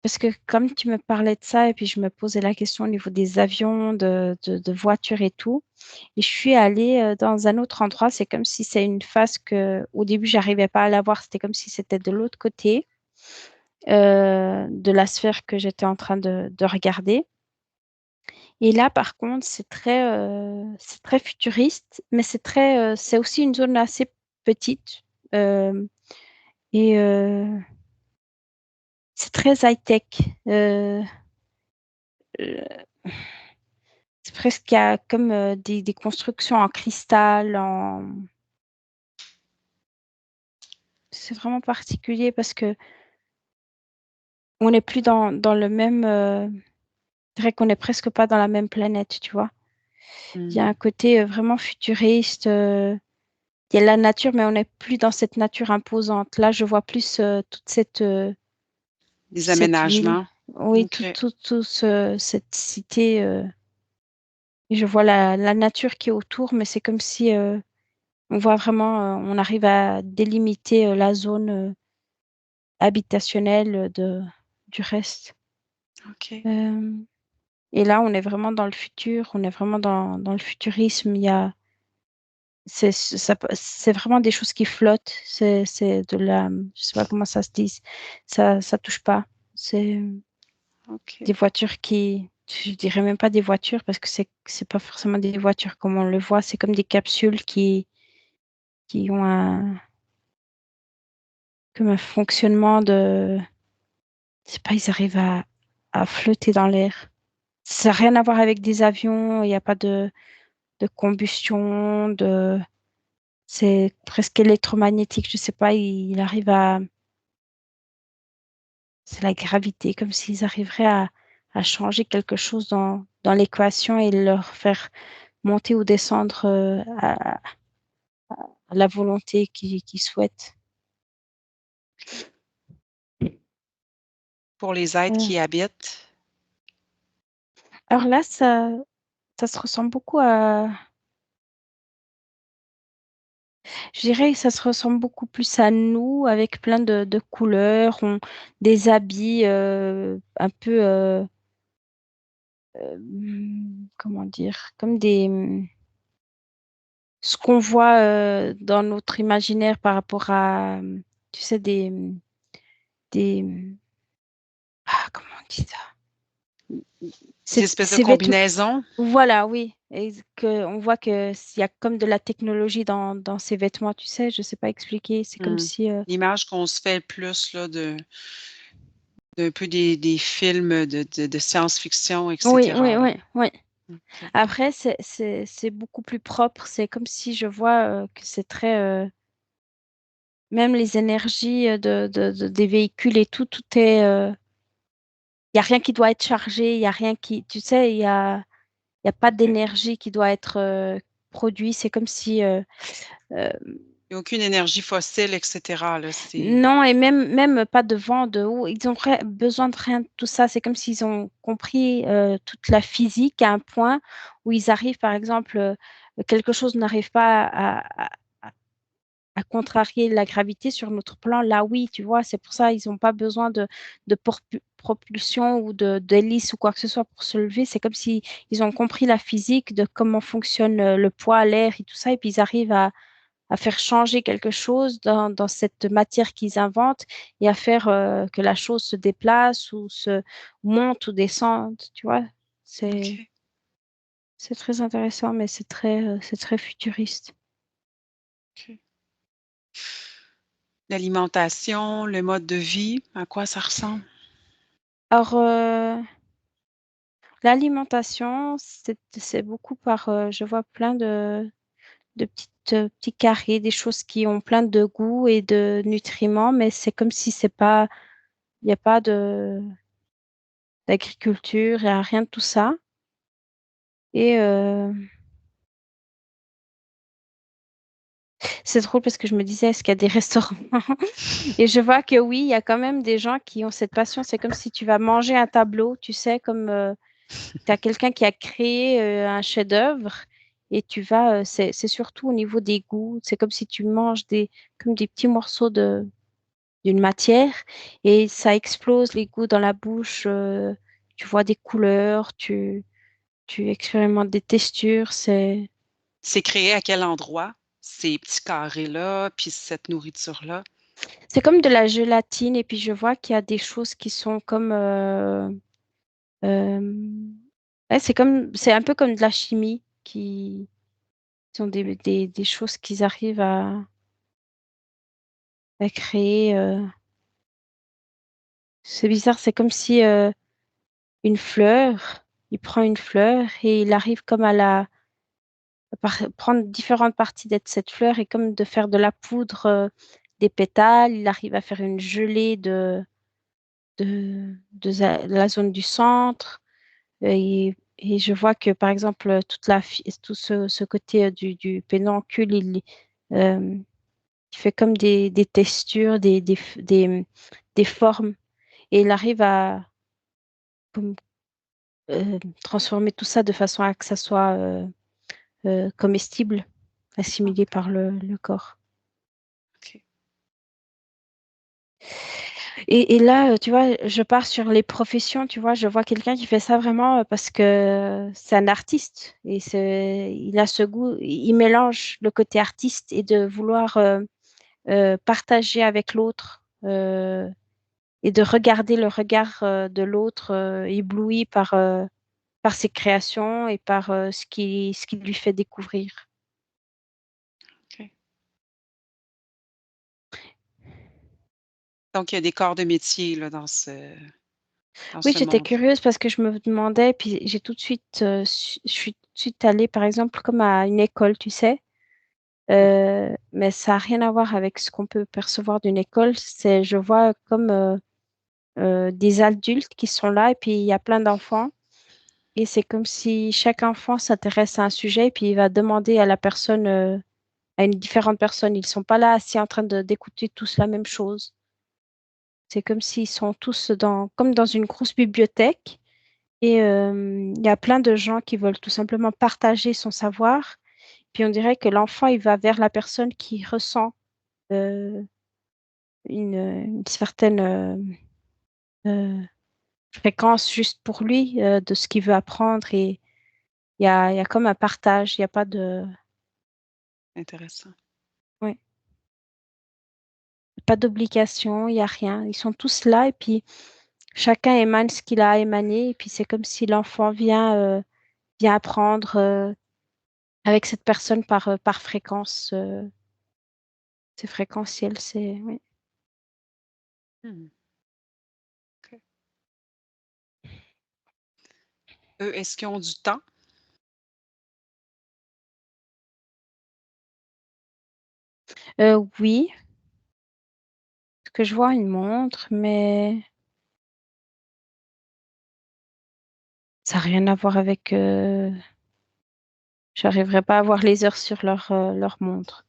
Parce que comme tu me parlais de ça, et puis je me posais la question au niveau des avions, de voitures et tout, et je suis allée dans un autre endroit, c'est comme si c'est une phase que au début, j'arrivais pas à la voir, c'était comme si c'était de l'autre côté de la sphère que j'étais en train de regarder. Et là, par contre, c'est très futuriste, mais c'est aussi une zone assez petite. euh, et c'est très high-tech. Euh, euh, c'est presque qu'il y a comme des constructions en cristal. C'est vraiment particulier parce que on n'est plus dans le même. Je dirais qu'on n'est presque pas dans la même planète, tu vois. Il y a un côté vraiment futuriste. Il y a la nature, mais on n'est plus dans cette nature imposante. Là, je vois plus toute Des cette ville. aménagements. Oui, OK. cette cité. Et je vois la nature qui est autour, mais c'est comme si on voit vraiment, on arrive à délimiter la zone habitationnelle du reste. OK. Euh, et là, on est vraiment dans le futur, on est vraiment dans le futurisme. C'est vraiment des choses qui flottent. C'est de la, je sais pas comment ça se dit. Ça touche pas. C'est des OK. voitures je dirais même pas des voitures parce que c'est pas forcément des voitures comme on le voit. C'est comme des capsules qui ont comme un fonctionnement je sais pas, ils arrivent à flotter dans l'air. Ça n'a rien à voir avec des avions. Il n'y a pas de combustion, c'est presque électromagnétique. Je sais pas, il arrive c'est la gravité, comme s'ils arriveraient à changer quelque chose dans l'équation et leur faire monter ou descendre à la volonté qu'ils souhaitent. Pour les êtres Euh, qui y habitent. alors là, ça se ressemble beaucoup je dirais que ça se ressemble beaucoup plus à nous, avec plein de couleurs, des habits un peu, comment dire, comme ce qu'on voit dans notre imaginaire par rapport à, tu sais, des, comment on dit ça? Des espèces de Ces vêtements, combinaisons. voilà, oui. Et on voit que s'il y a comme de la technologie dans ces vêtements, tu sais, je sais pas expliquer. C'est comme Mmh. si, L'image qu'on se fait le plus là, d'un peu des films de science-fiction, et oui, oui, cetera, là. oui, oui. OK. Après, c'est beaucoup plus propre. C'est comme si je vois que c'est très, même les énergies des véhicules et tout, tout est, il n'y a rien qui doit être chargé, il n'y a rien qui, tu sais, il y a pas OK. d'énergie qui doit être produite. C'est comme si, euh, Il y a aucune énergie fossile, et cetera, là, c'est non, et même pas de vent, de eau, ils ont besoin de rien de tout ça. C'est comme s'ils ont compris toute la physique à un point où ils arrivent, par exemple, quelque chose n'arrive pas à contrarier la gravité sur notre plan. Là, oui, tu vois, c'est pour ça ils n'ont pas besoin de propulsion ou d'hélice ou quoi que ce soit pour se lever. C'est comme si ils ont compris la physique de comment fonctionne le poids, l'air et tout ça, et puis ils arrivent à faire changer quelque chose dans cette matière qu'ils inventent et à faire que la chose se déplace ou se monte ou descende, tu vois. C'est, OK. c'est très intéressant, mais c'est très futuriste. OK. L'alimentation, le mode de vie, à quoi ça ressemble? Alors, l'alimentation, c'est beaucoup je vois plein de petits carrés, des choses qui ont plein de goût et de nutriments, mais c'est comme si il n'y a pas d'agriculture, il n'y a rien de tout ça. Et c'est drôle parce que je me disais, est-ce qu'il y a des restaurants? Et je vois que oui, il y a quand même des gens qui ont cette passion. C'est comme si tu vas manger un tableau, tu sais, comme tu as quelqu'un qui a créé un chef-d'œuvre et tu vas, c'est surtout au niveau des goûts. C'est comme si tu manges comme des petits morceaux d'une matière et ça explose les goûts dans la bouche. Tu vois des couleurs, tu expérimentes des textures. C'est créé à quel endroit? Ces petits carrés-là, puis cette nourriture-là? C'est comme de la gélatine et puis je vois qu'il y a des choses qui sont comme euh, ouais, c'est un peu comme de la chimie qui sont des choses qu'ils arrivent à créer. C'est bizarre, c'est comme si une fleur, il prend une fleur et il arrive comme prendre différentes parties de cette fleur et comme de faire de la poudre des pétales, il arrive à faire une gelée de la zone du centre. Et je vois que, par exemple, tout ce côté du pédoncule, euh, il fait comme des textures, des formes. Et il arrive à comme, transformer tout ça de façon à que ça soit comestible, Ah, assimilé par le corps. OK. Et là, tu vois, je pars sur les professions, tu vois, je vois quelqu'un qui fait ça vraiment parce que c'est un artiste et il a ce goût, il mélange le côté artiste et de vouloir partager avec l'autre et de regarder le regard de l'autre ébloui par ses créations et par ce qui lui fait découvrir. OK. Donc il y a des corps de métier, là, dans Oui, ce j'étais monde. curieuse parce que je me demandais, puis j'ai tout de suite, je suis tout de suite allée, par exemple, comme à une école, tu sais. Ouais. Mais ça n'a rien à voir avec ce qu'on peut percevoir d'une école. Je vois comme des adultes qui sont là et puis il y a plein d'enfants. Et c'est comme si chaque enfant s'intéresse à un sujet et puis il va demander à la personne, à une différente personne. Ils ne sont pas là assis en train d'écouter tous la même chose. C'est comme s'ils sont tous comme dans une grosse bibliothèque. Et il y a plein de gens qui veulent tout simplement partager son savoir. Puis on dirait que l'enfant, il va vers la personne qui ressent euh, une certaine euh, fréquence juste pour lui de ce qu'il veut apprendre. Et il y a comme un partage, il n'y a pas Intéressant. ouais, pas d'obligation, il n'y a rien. Ils sont tous là et puis chacun émane ce qu'il a émané. Et puis c'est comme si l'enfant vient apprendre avec cette personne par fréquence. C'est fréquentiel, oui. Mmh. OK. Eux, est-ce qu'ils ont du temps? Oui, ce que je vois une montre, mais ça n'a rien à voir avec. J'arriverai pas à voir les heures sur leur montre.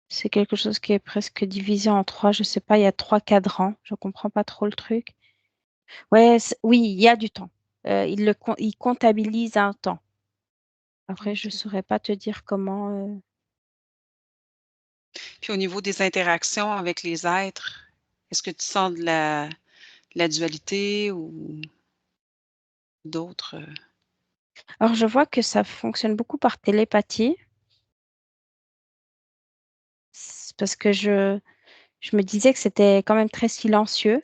C'est quelque chose qui est presque divisé en trois. Je sais pas, il y a trois cadrans. Je comprends pas trop le truc. Ouais, oui, il y a du temps. Il comptabilise un temps. Après, je OK. saurais pas te dire comment. Puis au niveau des interactions avec les êtres, est-ce que tu sens de la dualité ou d'autres, Alors, je vois que ça fonctionne beaucoup par télépathie. Parce que je me disais que c'était quand même très silencieux.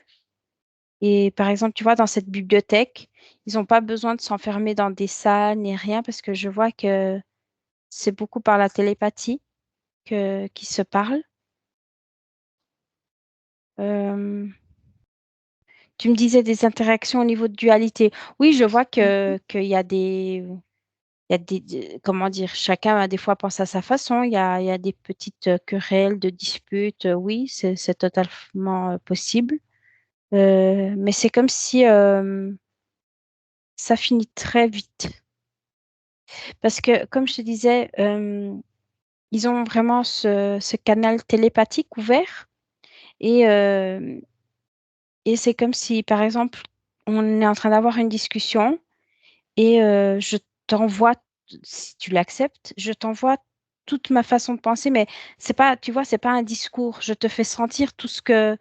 Et par exemple, tu vois, dans cette bibliothèque, ils n'ont pas besoin de s'enfermer dans des salles ni rien parce que je vois que c'est beaucoup par la télépathie qu'ils se parlent. Euh, Tu me disais des interactions au niveau de dualité. Oui, je vois Mmh. qu'il y a il y a comment dire, chacun a des fois pense à sa façon. Il y a des petites querelles, de disputes. Oui, c'est totalement possible. Mais c'est comme si ça finit très vite. Parce que, comme je te disais, ils ont vraiment ce canal télépathique ouvert et c'est comme si, par exemple, on est en train d'avoir une discussion et je t'envoie, si tu l'acceptes, je t'envoie toute ma façon de penser, mais c'est pas, tu vois, c'est pas un discours. Je te fais sentir tout ce que,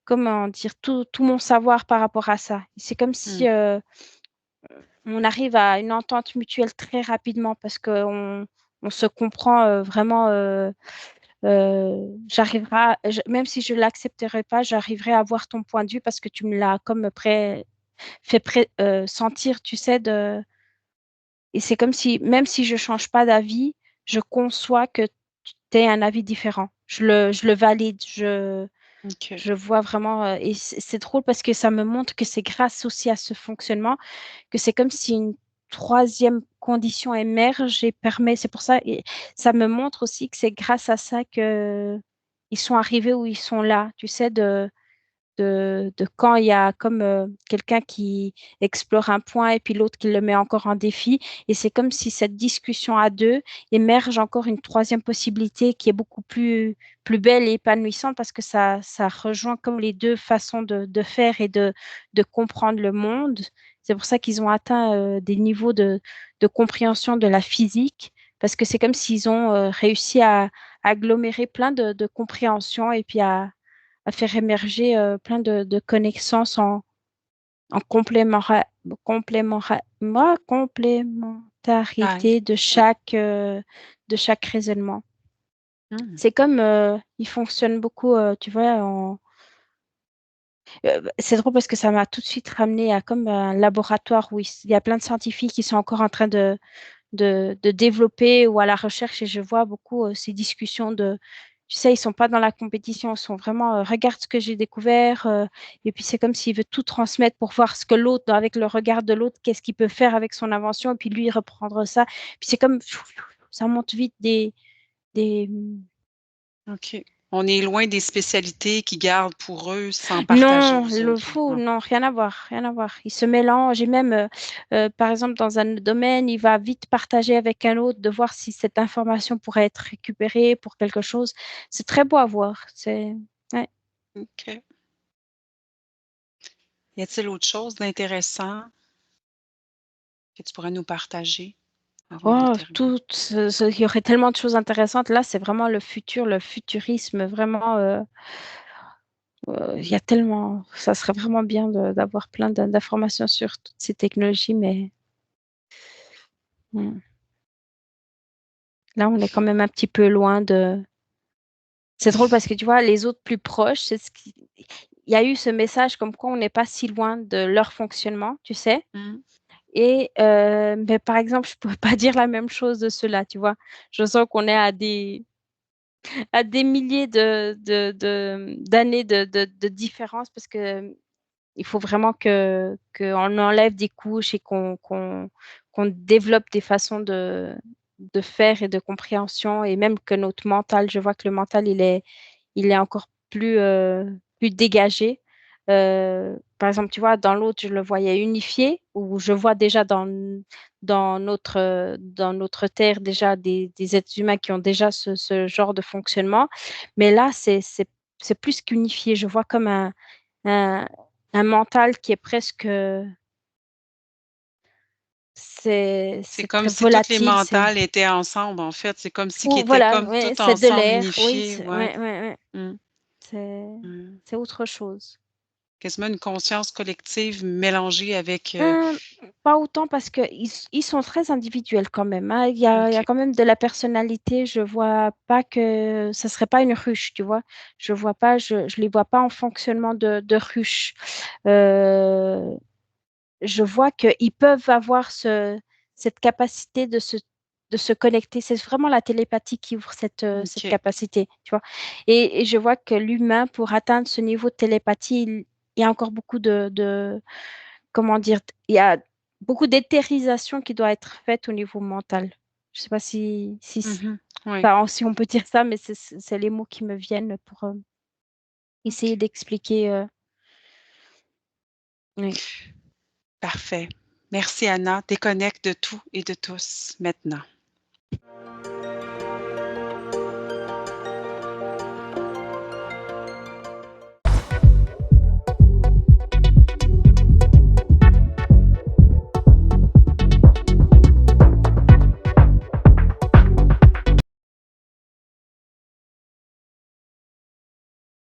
comment dire, tout mon savoir par rapport à ça. C'est comme si Mmh. on arrive à une entente mutuelle très rapidement parce on se comprend vraiment. Même si je l'accepterai pas, j'arriverai à voir ton point de vue parce que tu me l'as comme sentir, tu sais, et c'est comme si, même si je change pas d'avis, je conçois que tu aies un avis différent. Je le valide, OK. je vois vraiment, et c'est drôle parce que ça me montre que c'est grâce aussi à ce fonctionnement que c'est comme si une troisième condition émerge et permet, c'est pour ça, et ça me montre aussi que c'est grâce à ça que ils sont arrivés où ils sont là, tu sais, de quand il y a comme quelqu'un qui explore un point et puis l'autre qui le met encore en défi. Et c'est comme si cette discussion à deux émerge encore une troisième possibilité qui est beaucoup plus belle et épanouissante parce que ça rejoint comme les deux façons de faire et de comprendre le monde. C'est pour ça qu'ils ont atteint des niveaux de compréhension de la physique parce que c'est comme s'ils ont réussi à agglomérer plein de compréhension et puis à faire émerger plein de connaissances en Taille. complémentarité Ouais. de chaque raisonnement. Mmh. C'est comme ils fonctionnent beaucoup, tu vois, c'est drôle parce que ça m'a tout de suite ramené à comme un laboratoire où il y a plein de scientifiques qui sont encore en train de développer ou à la recherche et je vois beaucoup ces discussions tu sais, ils sont pas dans la compétition, ils sont vraiment, regarde ce que j'ai découvert, et puis c'est comme s'il veut tout transmettre pour voir ce que l'autre, avec le regard de l'autre, qu'est-ce qu'il peut faire avec son invention, et puis lui reprendre ça. Puis c'est comme, ça monte vite des, OK. On est loin des spécialités qu'ils gardent pour eux sans partager non, aux le autres, là. fou, Non. non, rien à voir, rien à voir. Ils se mélangent et même, par exemple, dans un domaine, il va vite partager avec un autre de voir si cette information pourrait être récupérée pour quelque chose. C'est très beau à voir. Ouais. OK. Y a-t-il autre chose d'intéressant que tu pourrais nous partager avant de Oh, terminer? il y aurait tellement de choses intéressantes. Là, c'est vraiment le futur, le futurisme, vraiment. Il y a tellement, ça serait vraiment bien d'avoir plein d'informations sur toutes ces technologies, mais hmm, là, on est quand même un petit peu loin de. C'est drôle parce que tu vois, les autres plus proches, il y a eu ce message comme quoi on n'est pas si loin de leur fonctionnement, tu sais. Mmh. Et mais par exemple, je ne pourrais pas dire la même chose de ceux-là, tu vois. Je sens qu'on est à des milliers d'années de différence parce que il faut vraiment qu'on enlève des couches et qu'on développe des façons de faire et de compréhension et même que notre mental, je vois que le mental, il est encore plus dégagé. Par exemple, tu vois, dans l'autre, je le voyais unifié, ou je vois déjà dans notre Terre déjà des êtres humains qui ont déjà ce genre de fonctionnement. Mais là, c'est plus qu'unifié. Je vois comme un, un mental qui est presque, C'est c'est comme très si toutes les volatile. mentales étaient ensemble, en fait. C'est comme si qu'ils Ou étaient voilà, comme ouais, tout c'est de ensemble l'air, oui, unifiés, ouais. ouais, ouais, ouais. Mmh. C'est, Mmh. c'est autre chose. Quasiment une conscience collective mélangée avec, Hum, Pas autant parce que ils sont très individuels quand même, hein. Il y a OK. quand même de la personnalité. Je vois pas que ça serait pas une ruche, tu vois. Je vois pas, je les vois pas en fonctionnement de ruche. Euh, je vois qu'ils peuvent avoir cette capacité de se connecter. C'est vraiment la télépathie qui ouvre cette OK. capacité, tu vois. Et je vois que l'humain, pour atteindre ce niveau de télépathie, il y a encore beaucoup comment dire, il y a beaucoup d'éthérisation qui doit être faite au niveau mental. Je sais pas Mmh. Ouais. enfin, si on peut dire ça, mais c'est les mots qui me viennent pour OK. essayer d'expliquer. Oui. Parfait. Merci Anna, déconnecte de tout et de tous maintenant.